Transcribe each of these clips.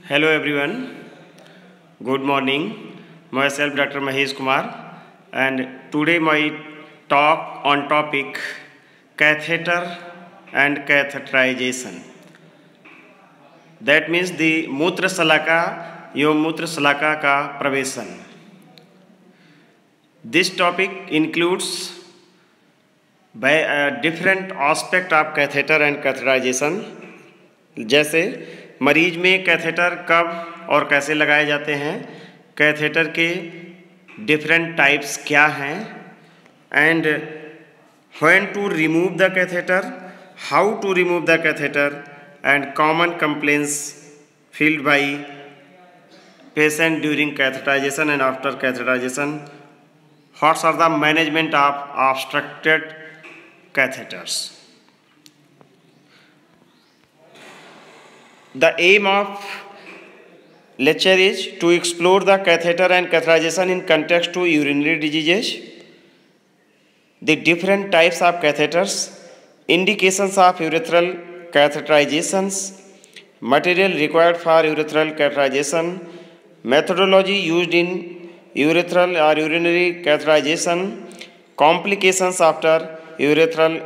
Hello everyone, good morning. Myself Dr. Mahesh Kumar and today my talk on topic catheter and catheterization. That means the मूत्र सलाका एवं मूत्र सलाका का प्रवेशन. This topic includes by a different aspect of catheter and catheterization. जैसे मरीज में catheter कब और कैसे लगाए जाते हैं, कैथेटर के डिफरेंट टाइप्स क्या हैं, and when to remove the catheter, how to remove the catheter, and common complaints field by patient during catheterization and after catheterization. What's are the management of obstructed catheters. The aim of lecture is to explore the catheter and catheterization in context to urinary diseases, the different types of catheters, indications of urethral catheterizations, material required for urethral catheterization, methodology used in urethral or urinary catheterization, complications after urethral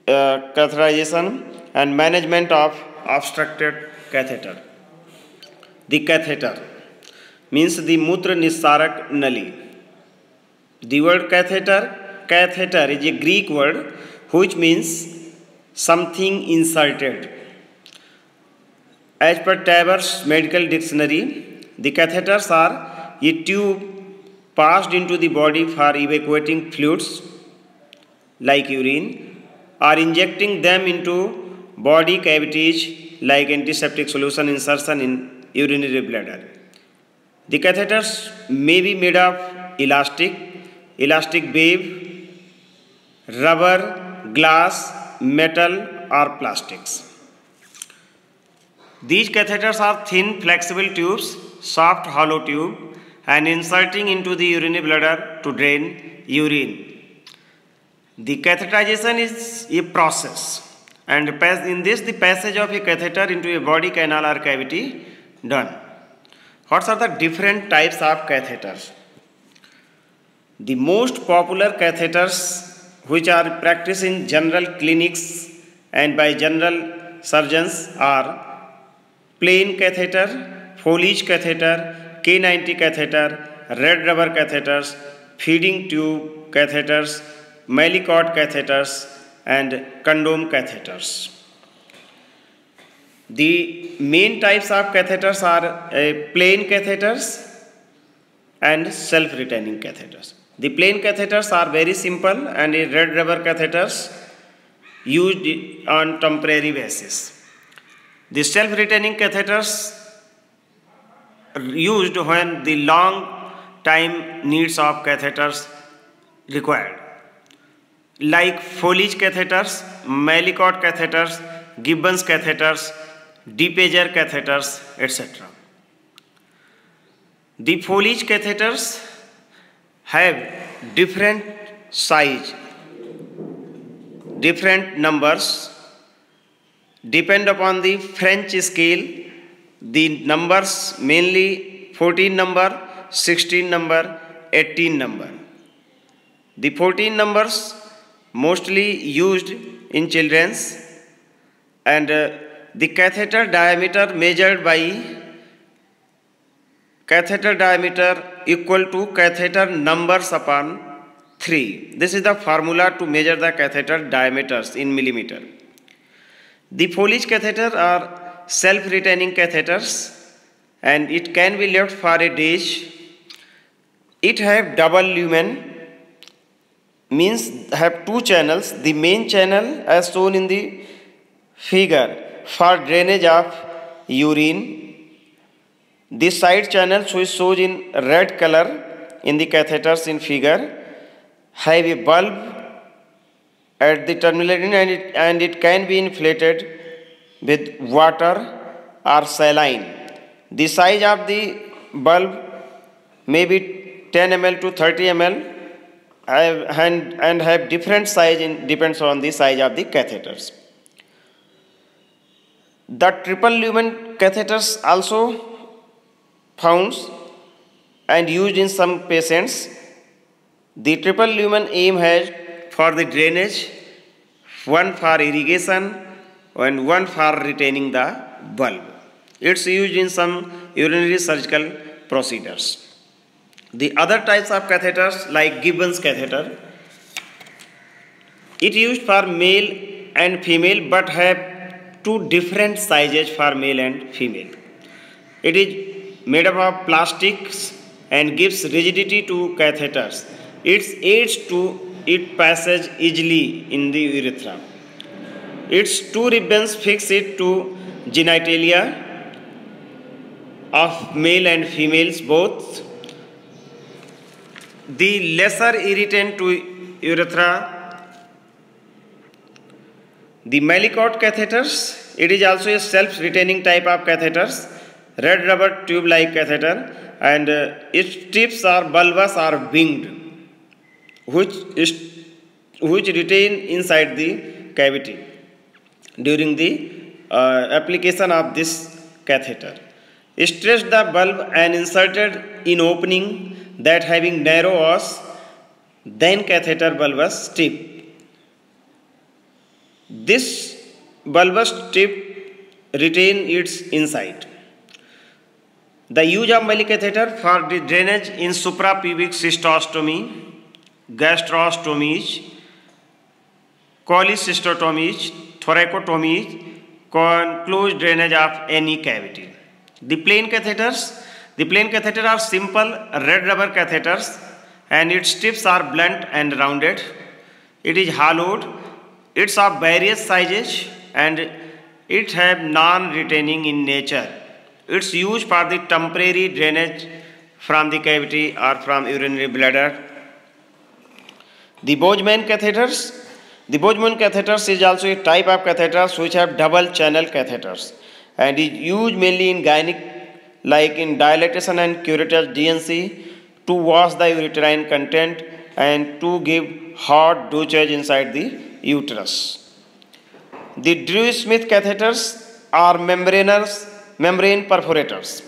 catheterization, and management of obstructed catheter. The catheter means the mutra nissarak nali. The word catheter is a Greek word which means something inserted. As per Tabor's medical dictionary, the catheters are a tube passed into the body for evacuating fluids like urine or injecting them into body cavities like antiseptic solution insertion in urinary bladder. The catheters may be made of elastic wave, rubber, glass, metal or plastics. These catheters are thin flexible tubes, soft hollow tube, and inserting into the urinary bladder to drain urine. The catheterization is a process, and in this the passage of a catheter into a body canal or cavity done. What are the different types of catheters? The most popular catheters which are practiced in general clinics and by general surgeons are plain catheter, Foley's catheter, K90 catheter, red rubber catheters, feeding tube catheters, Malicot catheters, and condom catheters. The main types of catheters are plain catheters and self-retaining catheters. The plain catheters are very simple and red rubber catheters used on temporary basis. The self-retaining catheters are used when the long time needs of catheters required, like Foley's catheters, Malicot catheters, Gibbons catheters, DePager catheters, etc. The Foley's catheters have different size, different numbers. Depend upon the French scale, the numbers mainly 14 number, 16 number, 18 number. The 14 numbers mostly used in children's, and the catheter diameter measured by catheter diameter equal to catheter numbers upon 3. This is the formula to measure the catheter diameters in millimeter. The Foley's catheter are self-retaining catheters and it can be left for a days. It have double lumen, means have two channels. The main channel as shown in the figure for drainage of urine. This side channel which shows in red color in the catheters in figure have a bulb at the terminal end and it can be inflated with water or saline. The size of the bulb may be 10 ml to 30 ml and have different size depends on the size of the catheters. The triple lumen catheters also found and used in some patients. The triple lumen aim has for the drainage, one for irrigation and one for retaining the bulb. It's used in some urinary surgical procedures. The other types of catheters like Gibbons catheter, it used for male and female but have two different sizes for male and female. It is made up of plastics and gives rigidity to catheters. It aids to its passage easily in the urethra. Its two ribbons fix it to genitalia of male and females both. The lesser irritant to urethra, the Malicot catheters, it is also a self-retaining type of catheters, red rubber tube-like catheter, and its tips or bulbous are winged, which retain inside the cavity during the application of this catheter. Stretch the bulb and inserted in opening that having narrow os, then catheter bulbous tip. This bulbous tip retain its inside. The use of Mali catheter for the drainage in suprapubic cystostomy, gastrostomies, cholecystostomies, thoracotomies, closed drainage of any cavity. The plain catheter are simple red rubber catheters and its tips are blunt and rounded. It is hollowed. It's of various sizes and it have non-retaining in nature. It's used for the temporary drainage from the cavity or from urinary bladder. The Bozeman catheters. The Bozeman catheters is also a type of catheters which have double channel catheters and is used mainly in gynec like in dilatation and curettage DNC to wash the uterine content and to give hot douches inside the uterus. The Drew-Smith catheters are membrane perforators.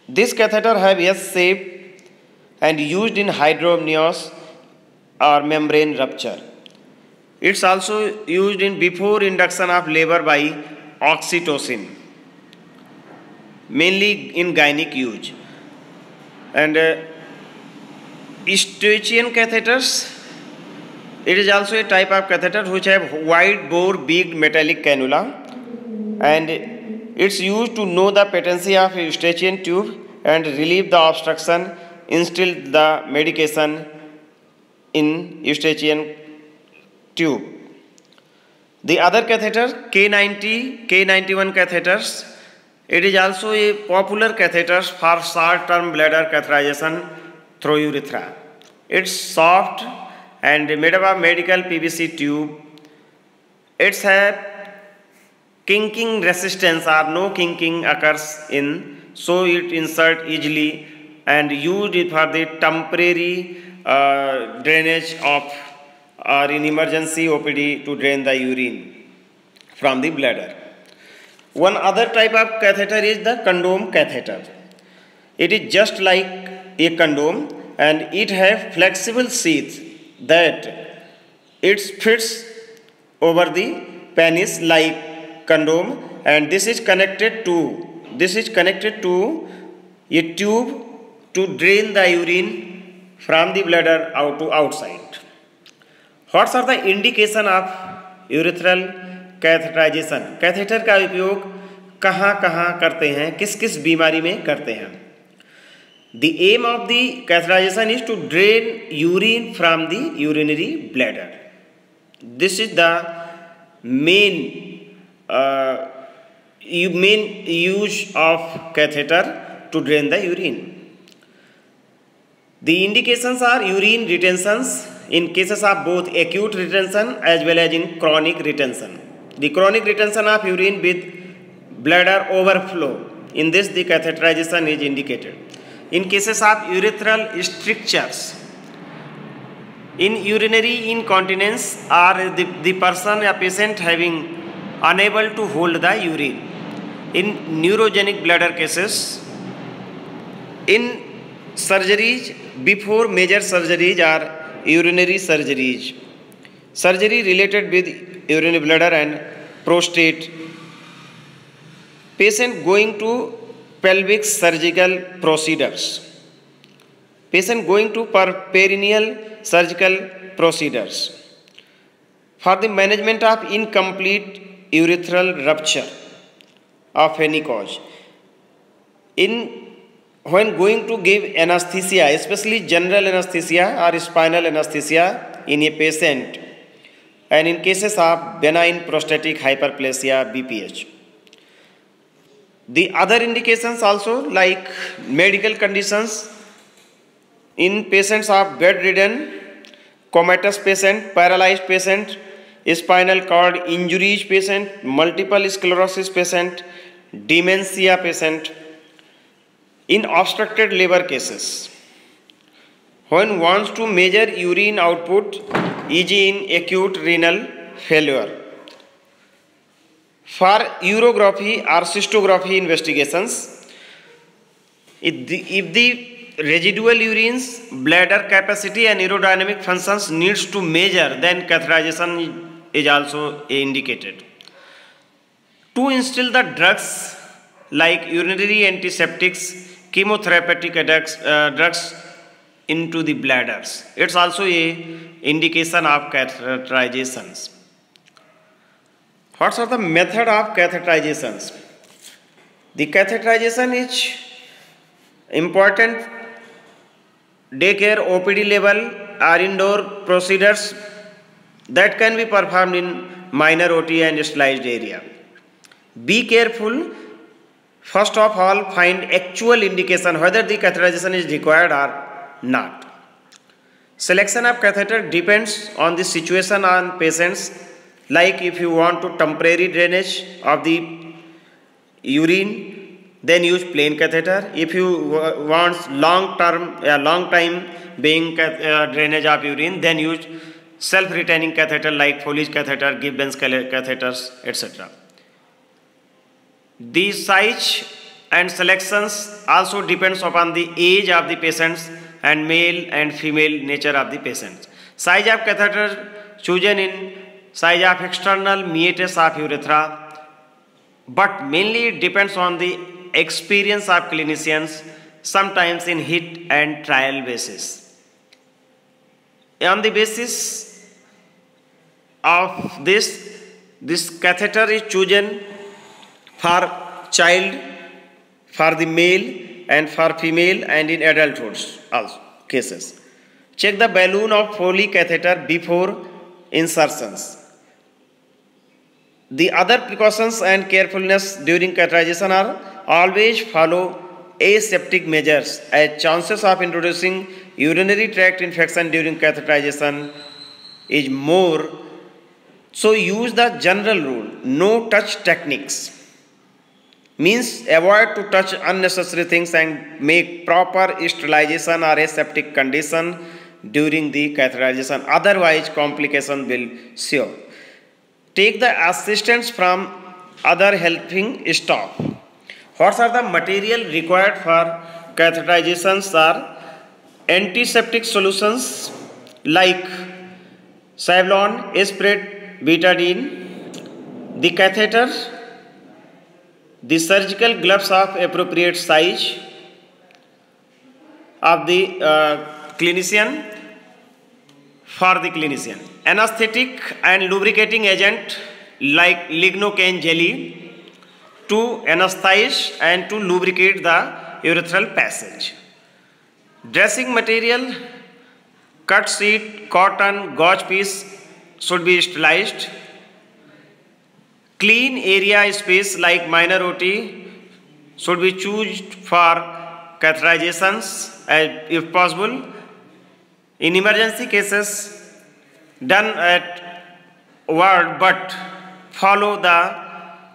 This catheter have S shape and used in hydroamnios or membrane rupture. It's also used in before induction of labor by oxytocin, mainly in gynec use. And Eustachian catheters, it is also a type of catheter which have wide bore big metallic cannula and it's used to know the patency of a Eustachian tube and relieve the obstruction, instill the medication in Eustachian tube. The other catheter, K90, K91 catheters, it is also a popular catheter for short-term bladder catheterization through urethra. It's soft and made up of medical PVC tube. It's have kinking resistance or no kinking occurs in, so it insert easily and used it for the temporary drainage of or in emergency OPD to drain the urine from the bladder. One other type of catheter is the condom catheter. It is just like a condom and it has flexible sheath that it fits over the penis like condom and this is connected to a tube to drain the urine from the bladder out to outside. What are the indication of urethral catheterization? Catheter का उपयोग कहाँ करते हैं, किस बीमारी में करते हैं? The aim of the catheterization is to drain urine from the urinary bladder. This is the main use of catheter to drain the urine. The indications are urine retentions in cases of both acute retention as well as in chronic retention. The chronic retention of urine with bladder overflow, in this the catheterization is indicated. In cases of urethral strictures, in urinary incontinence or the person, a patient having unable to hold the urine. In neurogenic bladder cases, in surgeries, before major surgeries are urinary surgeries. Surgery related with urinary bladder and prostate. Patient going to pelvic surgical procedures. Patient going to perineal surgical procedures. For the management of incomplete urethral rupture of any cause. When going to give anesthesia, especially general anesthesia or spinal anesthesia in a patient, and in cases of benign prostatic hyperplasia BPH. The other indications also, like medical conditions in patients of bedridden, comatose patient, paralyzed patient, spinal cord injuries patient, multiple sclerosis patient, dementia patient. In obstructed liver cases, when wants to measure urine output, e.g. in acute renal failure. For urography or cystography investigations, if the residual urine's bladder capacity and aerodynamic functions needs to measure, then catheterization is also indicated. To instill the drugs like urinary antiseptics, chemotherapeutic drugs into the bladders. It's also a indication of catheterizations. What are the method of catheterizations? The catheterization is important daycare, OPD level or indoor procedures that can be performed in minor OT and sterilized area. Be careful. First of all, find actual indication whether the catheterization is required or not. Selection of catheter depends on the situation on patients, like if you want to temporary drainage of the urine, then use plain catheter. If you want long time being drainage of urine, then use self-retaining catheter like Foley's catheter, Gibbons catheters, etc. The size and selections also depends upon the age of the patients and male and female nature of the patients. Size of catheter chosen in size of external meatus of urethra, but mainly it depends on the experience of clinicians, sometimes in hit and trial basis. On the basis of this catheter is chosen for child, for the male and for female, and in adulthood also cases. Check the balloon of Foley catheter before insertions. The other precautions and carefulness during catheterization are always follow aseptic measures, as chances of introducing urinary tract infection during catheterization is more. So use the general rule, no touch techniques. Means avoid to touch unnecessary things and make proper sterilization or aseptic condition during the catheterization. Otherwise, complication will ensue. Take the assistance from other helping staff. What are the material required for catheterizations? Are antiseptic solutions like Savlon, Aspirate, Betadine, the catheter, the surgical gloves of appropriate size of the clinician, for the clinician. Anesthetic and lubricating agent like lignocaine jelly to anesthetize and to lubricate the urethral passage. Dressing material, cut sheet, cotton, gauze piece should be sterilized. Clean area space like minor OT should be chosen for catheterizations if possible. In emergency cases, done at ward, but follow the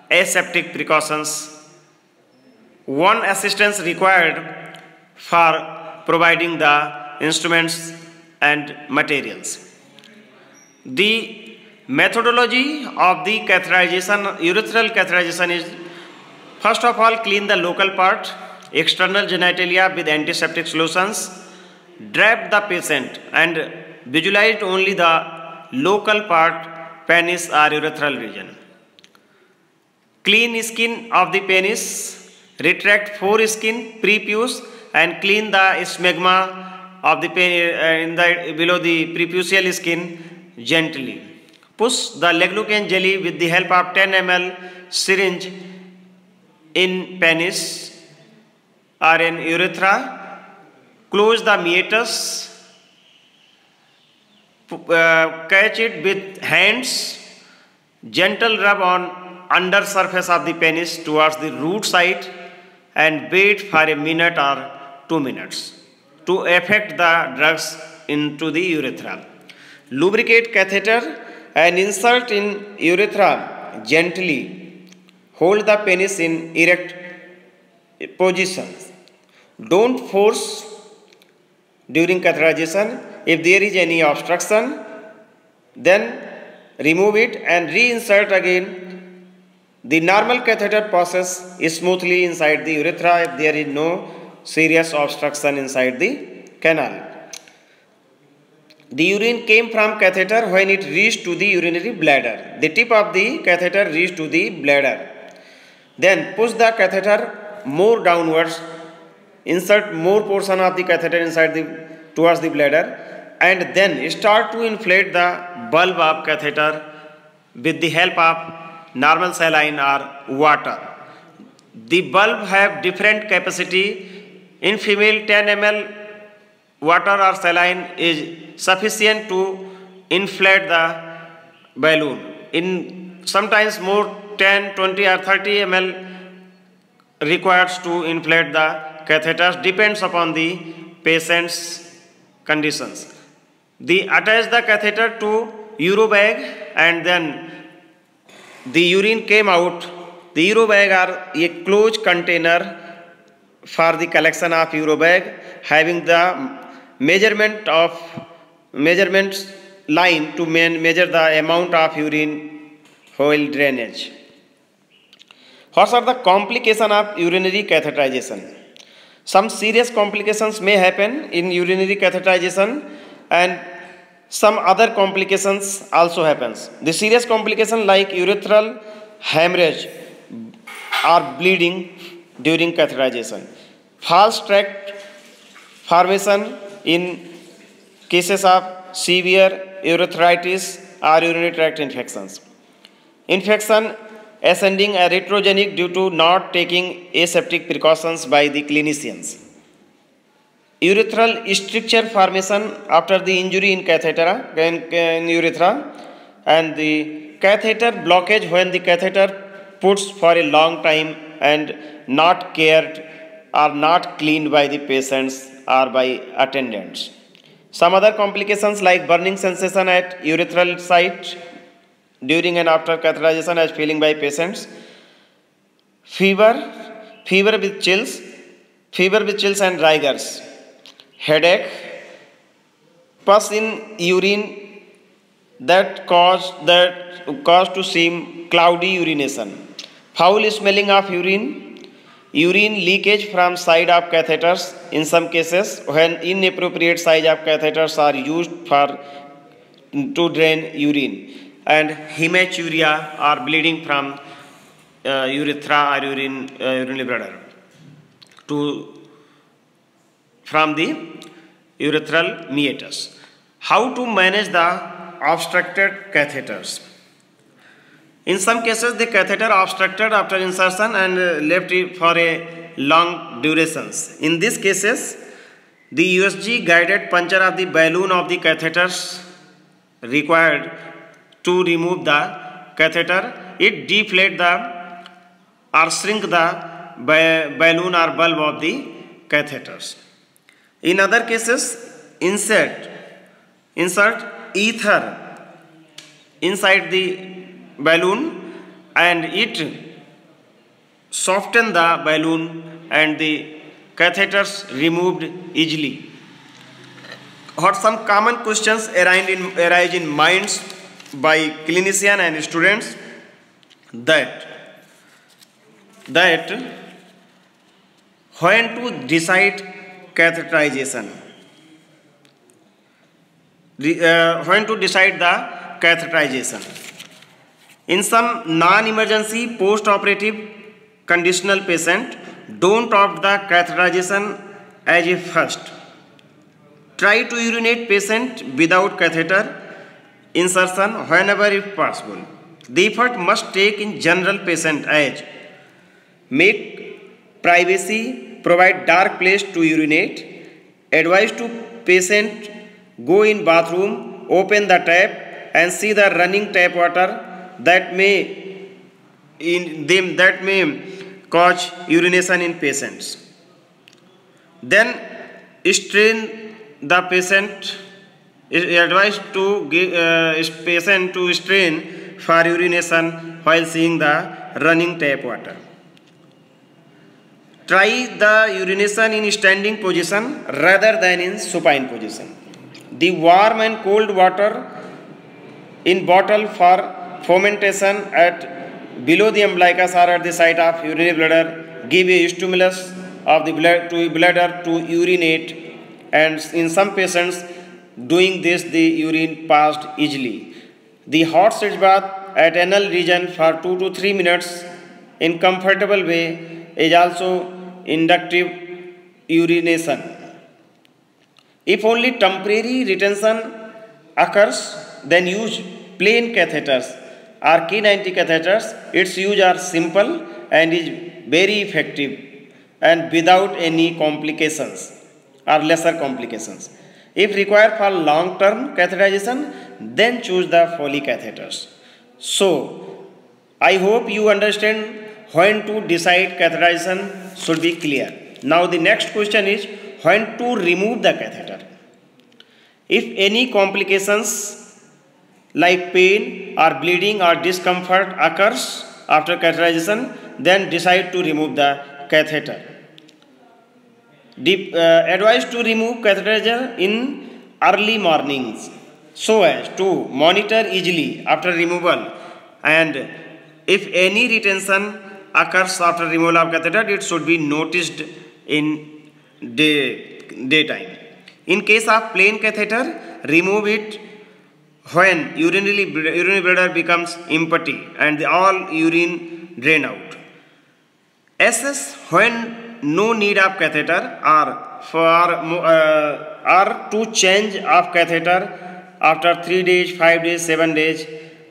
aseptic precautions. One assistance required for providing the instruments and materials. The Methodology of the catheterization, urethral catheterization is, first of all, clean the local part, external genitalia with antiseptic solutions, drape the patient and visualize only the local part, penis or urethral region. Clean skin of the penis, retract foreskin, prepuce, and clean the smegma of the penis below the prepucial skin gently. Push the leglucan jelly with the help of 10 ml syringe in penis or in urethra. Close the meatus. Catch it with hands. Gentle rub on under surface of the penis towards the root side and wait for a minute or 2 minutes to affect the drugs into the urethra. Lubricate catheter and insert in urethra gently. Hold the penis in erect position. Don't force during catheterization. If there is any obstruction, then remove it and reinsert again. The normal catheter passes smoothly inside the urethra if there is no serious obstruction inside the canal. The urine came from catheter when it reached to the urinary bladder. The tip of the catheter reached to the bladder. Then push the catheter more downwards. Insert more portion of the catheter inside towards the bladder, and then start to inflate the bulb of catheter with the help of normal saline or water. The bulb have different capacity. In female, 10 ml water or saline is sufficient to inflate the balloon. In sometimes more 10, 20 or 30 ml requires to inflate the catheters, depends upon the patient's conditions. Attach the catheter to urobag and then the urine came out. The urobag are a closed container for the collection of urobag having the measurement line to measure the amount of urine while drainage. What are the complications of urinary catheterization? Some serious complications may happen in urinary catheterization and some other complications also happens. The serious complications like urethral hemorrhage or bleeding during catheterization. False tract formation in cases of severe urethritis or urinary tract infections. Infection ascending and retrogenic due to not taking aseptic precautions by the clinicians. Urethral stricture formation after the injury in in urethra, and the catheter blockage when the catheter puts for a long time and not cared or not cleaned by the patients or by attendants. Some other complications like burning sensation at urethral site during and after catheterization as feeling by patients, fever with chills and rigors, headache, pus in urine that cause to seem cloudy urination, foul smelling of urine leakage from side of catheters in some cases when inappropriate size of catheters are used to drain urine, and hematuria or bleeding from urethra or urinary bladder from the urethral meatus. How to manage the obstructed catheters? In some cases, the catheter obstructed after insertion and left for a long durations. In these cases, the USG guided puncture of the balloon of the catheters required to remove the catheter. It deflate or shrink the balloon or bulb of the catheters. In other cases, insert ether inside the balloon and it soften the balloon and the catheters removed easily. What some common questions arise in minds by clinician and students that when to decide catheterization, when to decide the catheterization. In some non-emergency post-operative conditional patient, don't opt the catheterization as a first. Try to urinate patient without catheter insertion whenever if possible. The effort must take in general patient as make privacy, provide dark place to urinate, advise to patient go in bathroom, open the tap and see the running tap water that may cause urination in patients. Then strain the patient, advised to give patient to strain for urination while seeing the running tap water. Try the urination in standing position rather than in supine position. The warm and cold water in bottle for fermentation at below the umbilicus or at the site of urinary bladder give a stimulus of the bladder to urinate, and in some patients doing this the urine passed easily. The hot sitz bath at anal region for 2 to 3 minutes in comfortable way is also inductive urination. If only temporary retention occurs, then use plain catheters or K90 catheters. Its use are simple and is very effective and without any complications or lesser complications. If required for long-term catheterization, then choose the Foley catheters. So, I hope you understand when to decide catheterization should be clear. Now the next question is when to remove the catheter. If any complications like pain or bleeding or discomfort occurs after catheterization, then decide to remove the catheter. Advise to remove catheter in early mornings so as to monitor easily after removal, and if any retention occurs after removal of catheter, it should be noticed in daytime. In case of plain catheter, remove it when urinary bladder becomes empty and all urine drain out. Assess when no need of catheter or to change of catheter after 3 days, 5 days, 7 days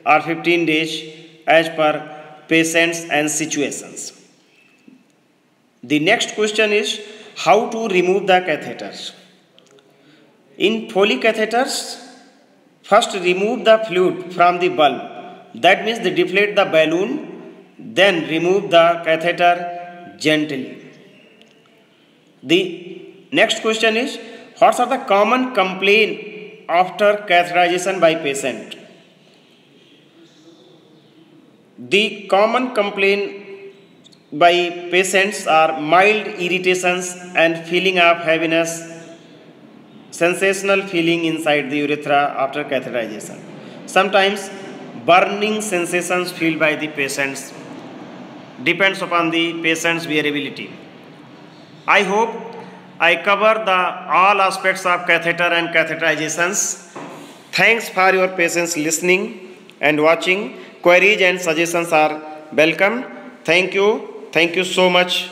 or 15 days as per patients and situations. The next question is how to remove the catheters. In Foley catheters, first remove the fluid from the bulb. That means they deflate the balloon, then remove the catheter gently. The next question is what are the common complaints after catheterization by patient? The common complaint by patients are mild irritations and feeling of heaviness, sensational feeling inside the urethra after catheterization. Sometimes burning sensations felt by the patients. Depends upon the patient's variability. I hope I cover all aspects of catheter and catheterizations. Thanks for your patience listening and watching. Queries and suggestions are welcome. Thank you so much.